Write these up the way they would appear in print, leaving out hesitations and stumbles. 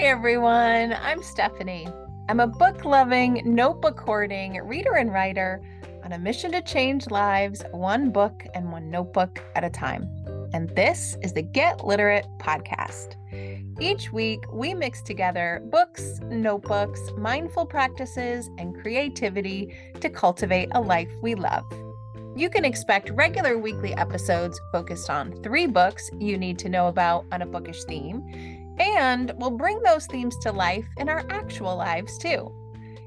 Everyone, I'm Stephanie. I'm a book-loving, notebook-hoarding reader and writer on a mission to change lives one book and one notebook at a time. And this is the Get Literate podcast. Each week, we mix together books, notebooks, mindful practices, and creativity to cultivate a life we love. You can expect regular weekly episodes focused on 3 books you need to know about on a bookish theme, and we'll bring those themes to life in our actual lives too.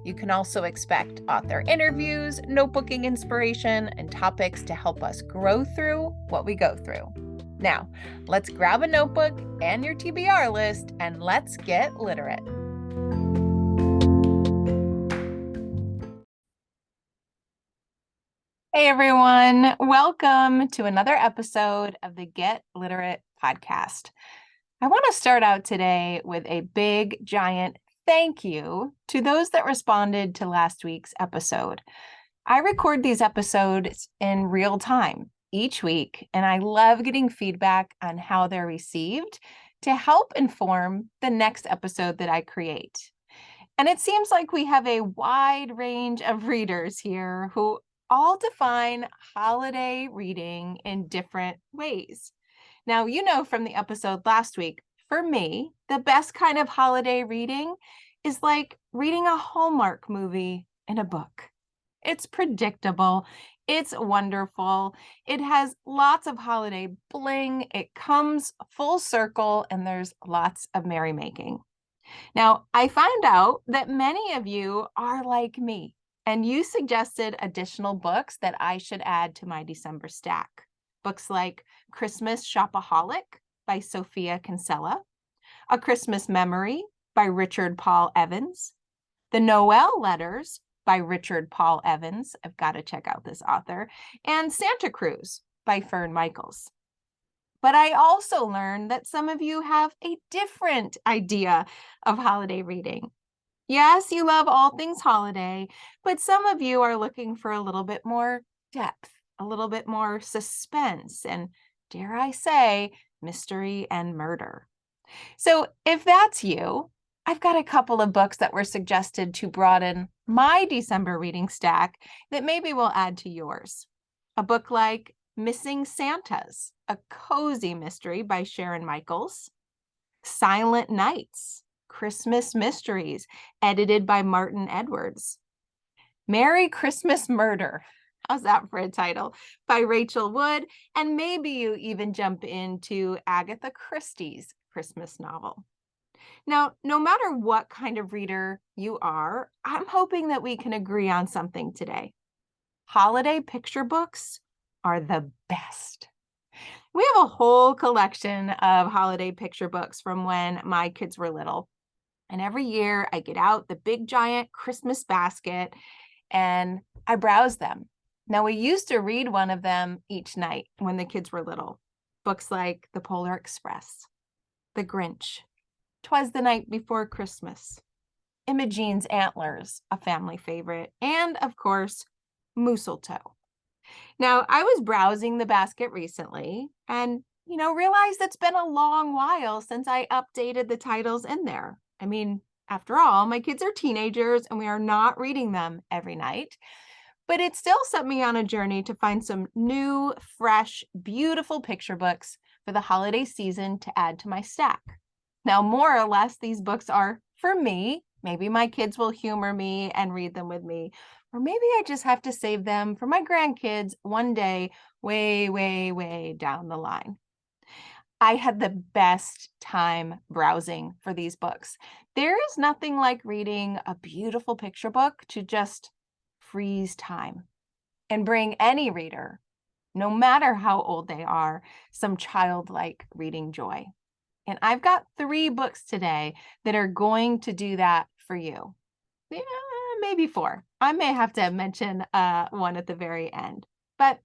You can also expect author interviews, notebooking inspiration, and topics to help us grow through what we go through. Now, let's grab a notebook and your TBR list, and let's get literate. Hey everyone, welcome to another episode of the Get Literate podcast. I want to start out today with a big, giant thank you to those that responded to last week's episode. I record these episodes in real time each week, and I love getting feedback on how they're received to help inform the next episode that I create. And it seems like we have a wide range of readers here who all define holiday reading in different ways. Now, you know from the episode last week, for me, the best kind of holiday reading is like reading a Hallmark movie in a book. It's predictable. It's wonderful. It has lots of holiday bling. It comes full circle, and there's lots of merrymaking. Now, I found out that many of you are like me, and you suggested additional books that I should add to my December stack. Books like Christmas Shopaholic by Sophia Kinsella, A Christmas Memory by Richard Paul Evans, The Noel Letters by Richard Paul Evans. I've got to check out this author, and Santa Cruz by Fern Michaels. But I also learned that some of you have a different idea of holiday reading. Yes, you love all things holiday, but some of you are looking for a little bit more depth, a little bit more suspense, and dare I say, mystery and murder. So if that's you, I've got a couple of books that were suggested to broaden my December reading stack that maybe we'll add to yours. A book like Missing Santas, a cozy mystery by Sharon Michaels. Silent Nights, Christmas Mysteries, edited by Martin Edwards. Merry Christmas Murder, how's that for a title, by Rachel Wood. And maybe you even jump into Agatha Christie's Christmas novel. Now, no matter what kind of reader you are, I'm hoping that we can agree on something today. Holiday picture books are the best. We have a whole collection of holiday picture books from when my kids were little. And every year I get out the big giant Christmas basket and I browse them. Now, we used to read one of them each night when the kids were little. Books like The Polar Express, The Grinch, 'Twas the Night Before Christmas, Imogene's Antlers, a family favorite, and of course, Mistletoe. Now, I was browsing the basket recently and, realized it's been a long while since I updated the titles in there. I mean, after all, my kids are teenagers and we are not reading them every night. But it still set me on a journey to find some new, fresh, beautiful picture books for the holiday season to add to my stack. Now, more or less, these books are for me. Maybe my kids will humor me and read them with me. Or maybe I just have to save them for my grandkids one day, way, way, way down the line. I had the best time browsing for these books. There is nothing like reading a beautiful picture book to just freeze time and bring any reader, no matter how old they are, some childlike reading joy. And I've got 3 books today that are going to do that for you. Yeah, maybe 4. I may have to mention one at the very end. But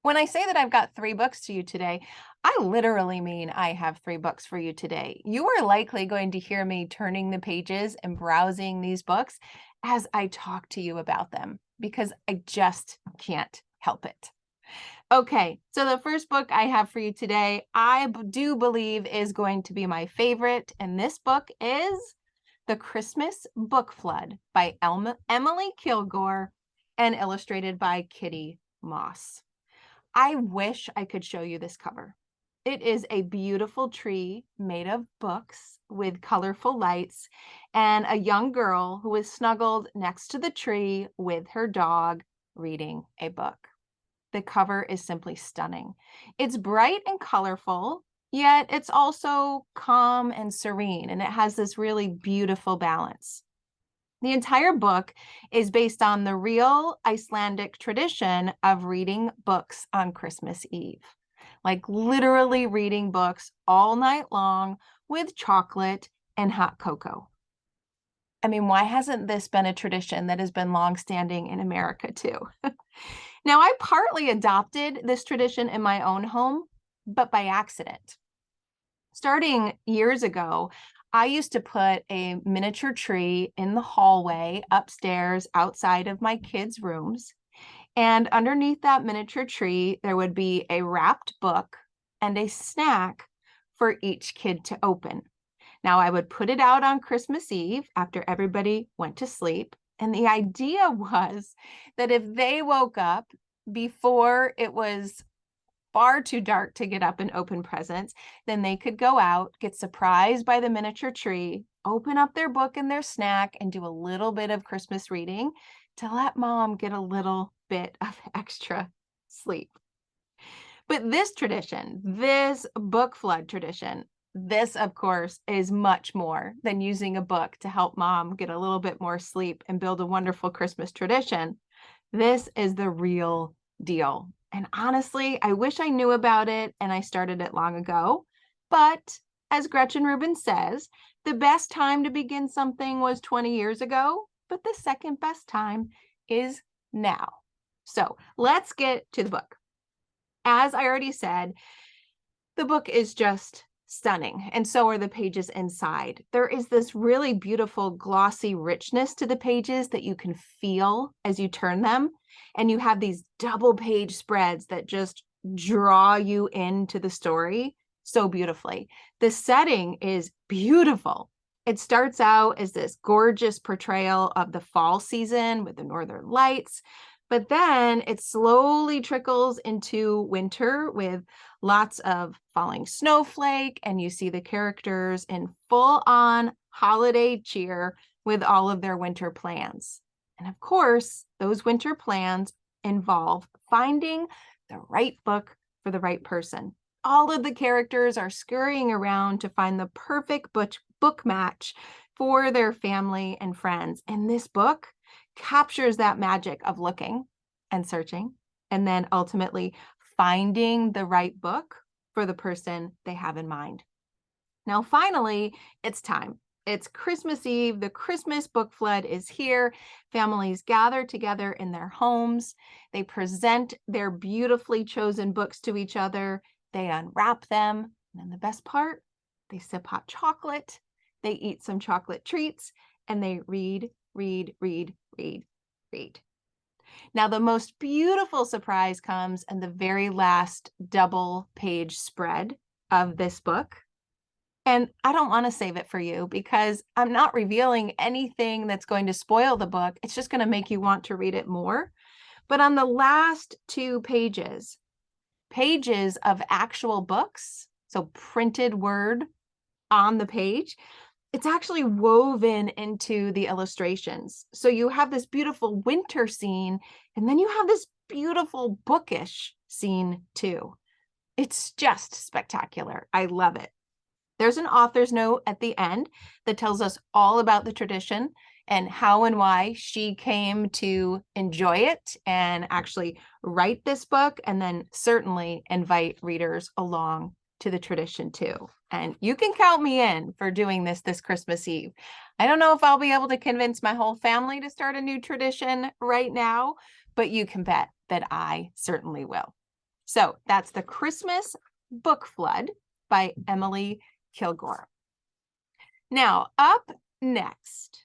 when I say that I've got 3 books to you today, I literally mean I have 3 books for you today. You are likely going to hear me turning the pages and browsing these books as I talk to you about them because I just can't help it. Okay, so the first book I have for you today, I do believe is going to be my favorite, and this book is The Christmas Book Flood by Emily Kilgore and illustrated by Kitty Moss. I wish I could show you this cover. It is a beautiful tree made of books with colorful lights and a young girl who is snuggled next to the tree with her dog reading a book. The cover is simply stunning. It's bright and colorful, yet it's also calm and serene, and it has this really beautiful balance. The entire book is based on the real Icelandic tradition of reading books on Christmas Eve, like literally reading books all night long with chocolate and hot cocoa. I mean, why hasn't this been a tradition that has been longstanding in America too? Now, I partly adopted this tradition in my own home, but by accident. Starting years ago, I used to put a miniature tree in the hallway upstairs outside of my kids' rooms. And underneath that miniature tree, there would be a wrapped book and a snack for each kid to open. Now, I would put it out on Christmas Eve after everybody went to sleep. And the idea was that if they woke up before it was far too dark to get up and open presents, then they could go out, get surprised by the miniature tree, open up their book and their snack, and do a little bit of Christmas reading to let mom get a little bit of extra sleep. But this tradition, this book flood tradition, this, of course, is much more than using a book to help mom get a little bit more sleep and build a wonderful Christmas tradition. This is the real deal. And honestly, I wish I knew about it and I started it long ago. But as Gretchen Rubin says, the best time to begin something was 20 years ago, but the second best time is now. So let's get to the book. As I already said, the book is just stunning, and so are the pages inside. There is this really beautiful glossy richness to the pages that you can feel as you turn them, and you have these double page spreads that just draw you into the story so beautifully. The setting is beautiful. It starts out as this gorgeous portrayal of the fall season with the northern lights, but then it slowly trickles into winter with lots of falling snowflake, and you see the characters in full-on holiday cheer with all of their winter plans. And of course, those winter plans involve finding the right book for the right person. All of the characters are scurrying around to find the perfect book match for their family and friends. And this book captures that magic of looking and searching, and then ultimately finding the right book for the person they have in mind. Now, finally, it's time. It's Christmas Eve. The Christmas book flood is here. Families gather together in their homes. They present their beautifully chosen books to each other. They unwrap them. And then the best part, they sip hot chocolate. They eat some chocolate treats, and they read, read, read, read, read. Now, the most beautiful surprise comes in the very last double page spread of this book. And I don't want to save it for you because I'm not revealing anything that's going to spoil the book. It's just going to make you want to read it more. But on the last two pages, pages of actual books, so printed word on the page, it's actually woven into the illustrations. So you have this beautiful winter scene, and then you have this beautiful bookish scene too. It's just spectacular. I love it. There's an author's note at the end that tells us all about the tradition and how and why she came to enjoy it and actually write this book, and then certainly invite readers along to the tradition too. And you can count me in for doing this Christmas Eve. I don't know if I'll be able to convince my whole family to start a new tradition right now, but you can bet that I certainly will. So that's The Christmas Book Flood by Emily Kilgore. Now, up next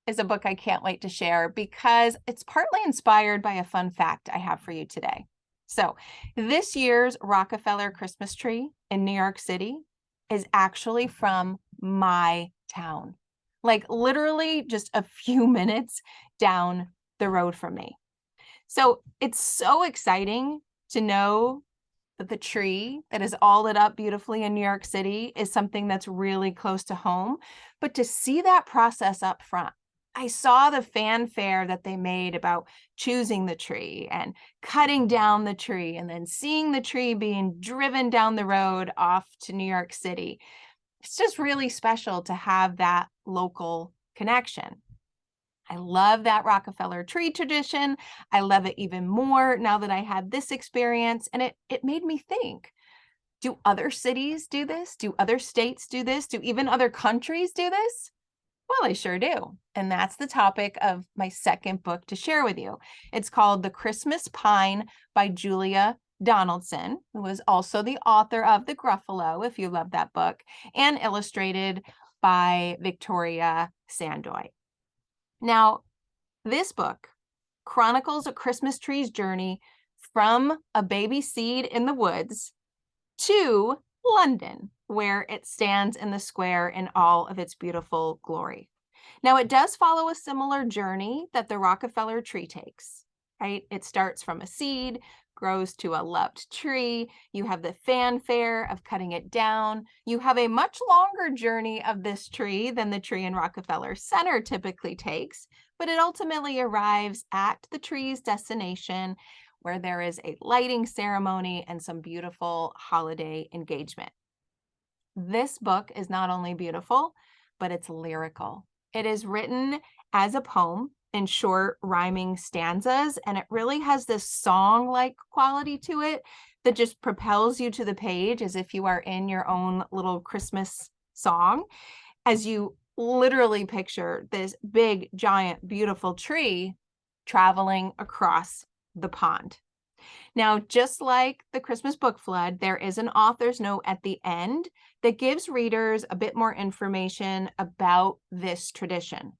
is a book I can't wait to share because it's partly inspired by a fun fact I have for you today. So this year's Rockefeller Christmas tree in New York City is actually from my town, like literally just a few minutes down the road from me. So it's so exciting to know that the tree that is all lit up beautifully in New York City is something that's really close to home. But to see that process up front, I saw the fanfare that they made about choosing the tree and cutting down the tree and then seeing the tree being driven down the road off to New York City. It's just really special to have that local connection. I love that Rockefeller tree tradition. I love it even more now that I had this experience, and it made me think, do other cities do this? Do other states do this? Do even other countries do this? Well, I sure do. And that's the topic of my second book to share with you. It's called The Christmas Pine by Julia Donaldson, who was also the author of The Gruffalo, if you love that book, and illustrated by Victoria Sandoy. Now, this book chronicles a Christmas tree's journey from a baby seed in the woods to London, where it stands in the square in all of its beautiful glory. Now, it does follow a similar journey that the Rockefeller tree takes, right? It starts from a seed, grows to a loved tree. You have the fanfare of cutting it down. You have a much longer journey of this tree than the tree in Rockefeller Center typically takes, but it ultimately arrives at the tree's destination, where there is a lighting ceremony and some beautiful holiday engagement. This book is not only beautiful, but it's lyrical. It is written as a poem in short rhyming stanzas, and it really has this song-like quality to it that just propels you to the page as if you are in your own little Christmas song, as you literally picture this big, giant, beautiful tree traveling across the pond. Now, just like the Christmas book flood, there is an author's note at the end that gives readers a bit more information about this tradition.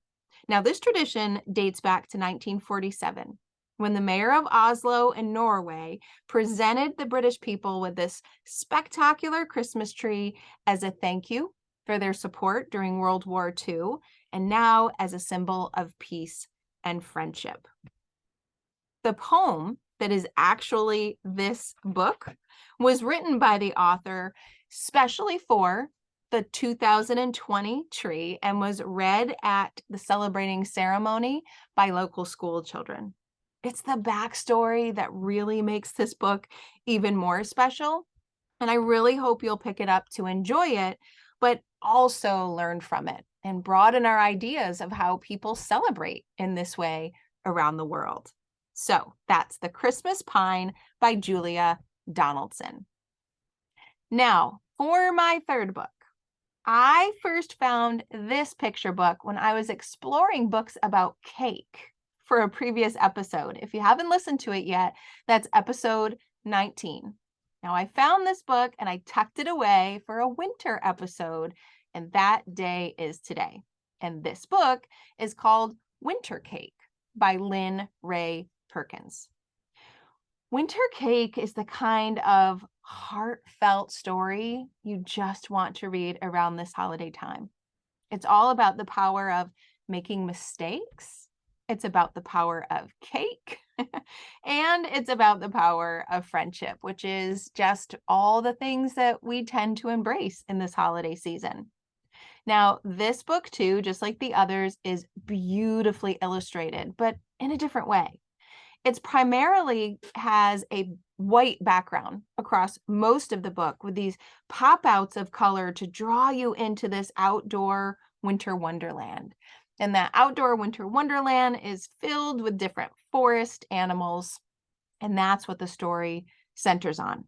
Now, this tradition dates back to 1947, when the mayor of Oslo in Norway presented the British people with this spectacular Christmas tree as a thank you for their support during World War II, and now as a symbol of peace and friendship. The poem that is actually this book was written by the author specially for the 2020 tree and was read at the celebrating ceremony by local school children. It's the backstory that really makes this book even more special. And I really hope you'll pick it up to enjoy it, but also learn from it and broaden our ideas of how people celebrate in this way around the world. So that's The Christmas Pine by Julia Donaldson. Now, for my third book, I first found this picture book when I was exploring books about cake for a previous episode. If you haven't listened to it yet, that's episode 19. Now, I found this book and I tucked it away for a winter episode, and that day is today. And this book is called Winter Cake by Lynn Ray Perkins. Winter Cake is the kind of heartfelt story you just want to read around this holiday time. It's all about the power of making mistakes. It's about the power of cake. And it's about the power of friendship, which is just all the things that we tend to embrace in this holiday season. Now, this book too, just like the others, is beautifully illustrated, but in a different way. It's primarily has a white background across most of the book with these pop-outs of color to draw you into this outdoor winter wonderland. And that outdoor winter wonderland is filled with different forest animals, and that's what the story centers on.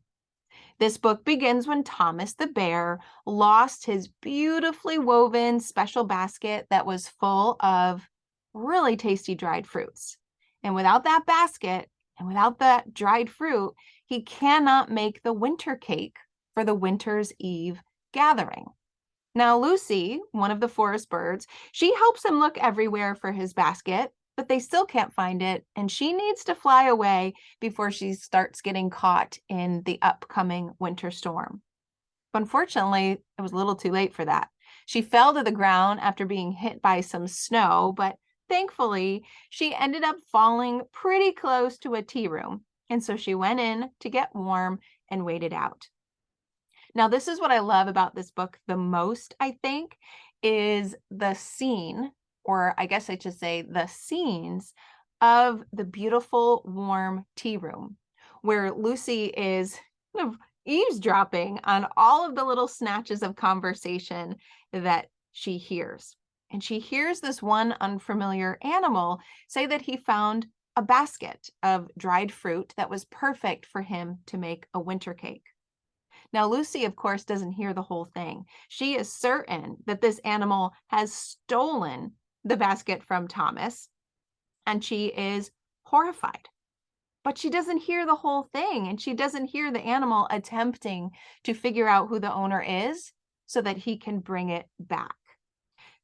This book begins when Thomas the bear lost his beautifully woven special basket that was full of really tasty dried fruits. And without that basket and without that dried fruit, he cannot make the winter cake for the winter's eve gathering. Now, Lucy, one of the forest birds, she helps him look everywhere for his basket, but they still can't find it, and she needs to fly away before she starts getting caught in the upcoming winter storm. But unfortunately, it was a little too late for that. She fell to the ground after being hit by some snow, but thankfully, she ended up falling pretty close to a tea room, and so she went in to get warm and waited out. Now, this is what I love about this book the most, I think, is the scene, or I guess I should say the scenes of the beautiful, warm tea room, where Lucy is kind of eavesdropping on all of the little snatches of conversation that she hears. And she hears this one unfamiliar animal say that he found a basket of dried fruit that was perfect for him to make a winter cake. Now, Lucy, of course, doesn't hear the whole thing. She is certain that this animal has stolen the basket from Thomas, and she is horrified. But she doesn't hear the whole thing, and she doesn't hear the animal attempting to figure out who the owner is so that he can bring it back.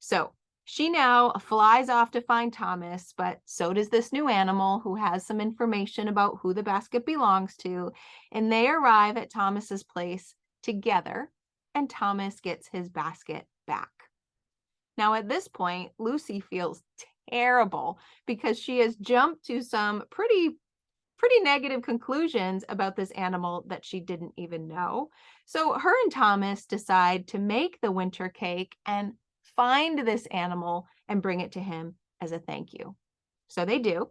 So she now flies off to find Thomas, but so does this new animal who has some information about who the basket belongs to. And they arrive at Thomas's place together, and Thomas gets his basket back. Now, at this point, Lucy feels terrible because she has jumped to some pretty negative conclusions about this animal that she didn't even know. So her and Thomas decide to make the winter cake and find this animal and bring it to him as a thank you. So they do.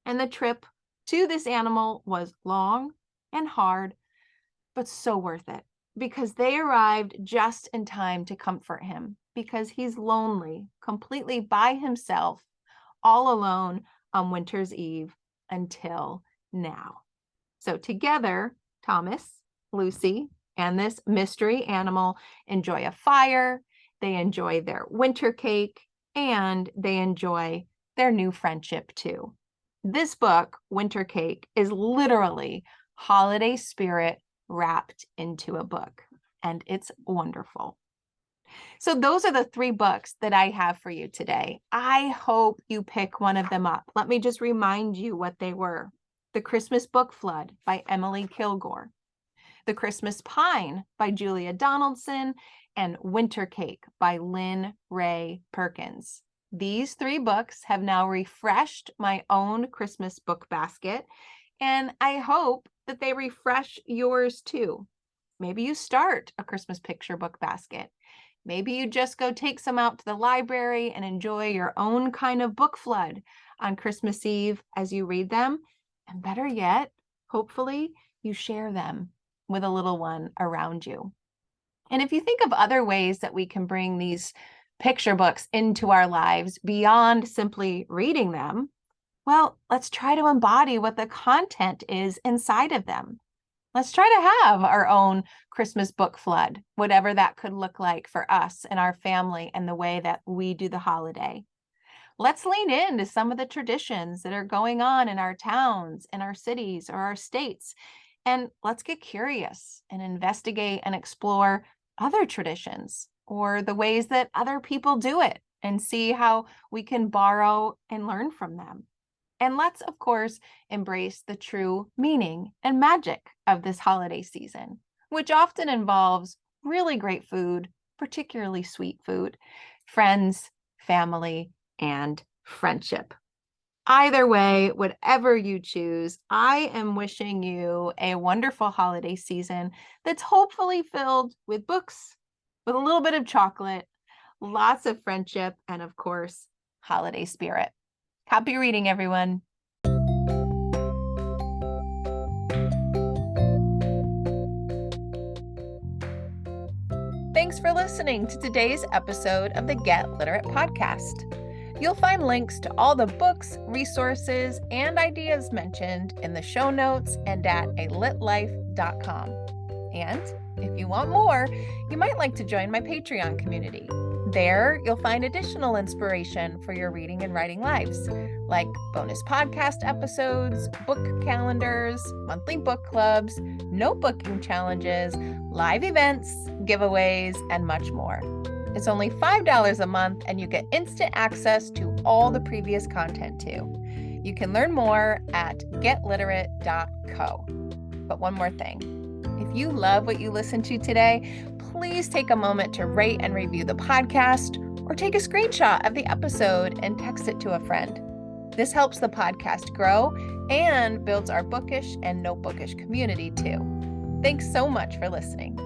And the trip to this animal was long and hard, but so worth it because they arrived just in time to comfort him because he's lonely, completely by himself, all alone on winter's eve until now. So together, Thomas, Lucy, and this mystery animal enjoy a fire. They enjoy their winter cake, and they enjoy their new friendship too. This book, Winter Cake, is literally holiday spirit wrapped into a book, and it's wonderful. So those are the 3 books that I have for you today. I hope you pick one of them up. Let me just remind you what they were. The Christmas Book Flood by Emily Kilgore, The Christmas Pine by Julia Donaldson, and Winter Cake by Lynn Ray Perkins. These 3 books have now refreshed my own Christmas book basket, and I hope that they refresh yours too. Maybe you start a Christmas picture book basket. Maybe you just go take some out to the library and enjoy your own kind of book flood on Christmas Eve as you read them. And better yet, hopefully you share them with a little one around you. And if you think of other ways that we can bring these picture books into our lives beyond simply reading them, well, let's try to embody what the content is inside of them. Let's try to have our own Christmas book flood, whatever that could look like for us and our family and the way that we do the holiday. Let's lean into some of the traditions that are going on in our towns, in our cities, or our states. And let's get curious and investigate and explore other traditions or the ways that other people do it and see how we can borrow and learn from them. And let's, of course, embrace the true meaning and magic of this holiday season, which often involves really great food, particularly sweet food, friends, family, and friendship. Either way, whatever you choose, I am wishing you a wonderful holiday season that's hopefully filled with books, with a little bit of chocolate, lots of friendship, and of course, holiday spirit. Happy reading, everyone. Thanks for listening to today's episode of the Get Literate podcast. You'll find links to all the books, resources, and ideas mentioned in the show notes and at alitlife.com. And if you want more, you might like to join my Patreon community. There, you'll find additional inspiration for your reading and writing lives, like bonus podcast episodes, book calendars, monthly book clubs, notebooking challenges, live events, giveaways, and much more. It's only $5 a month, and you get instant access to all the previous content too. You can learn more at getliterate.co. But one more thing. If you love what you listened to today, please take a moment to rate and review the podcast, or take a screenshot of the episode and text it to a friend. This helps the podcast grow and builds our bookish and no bookish community too. Thanks so much for listening.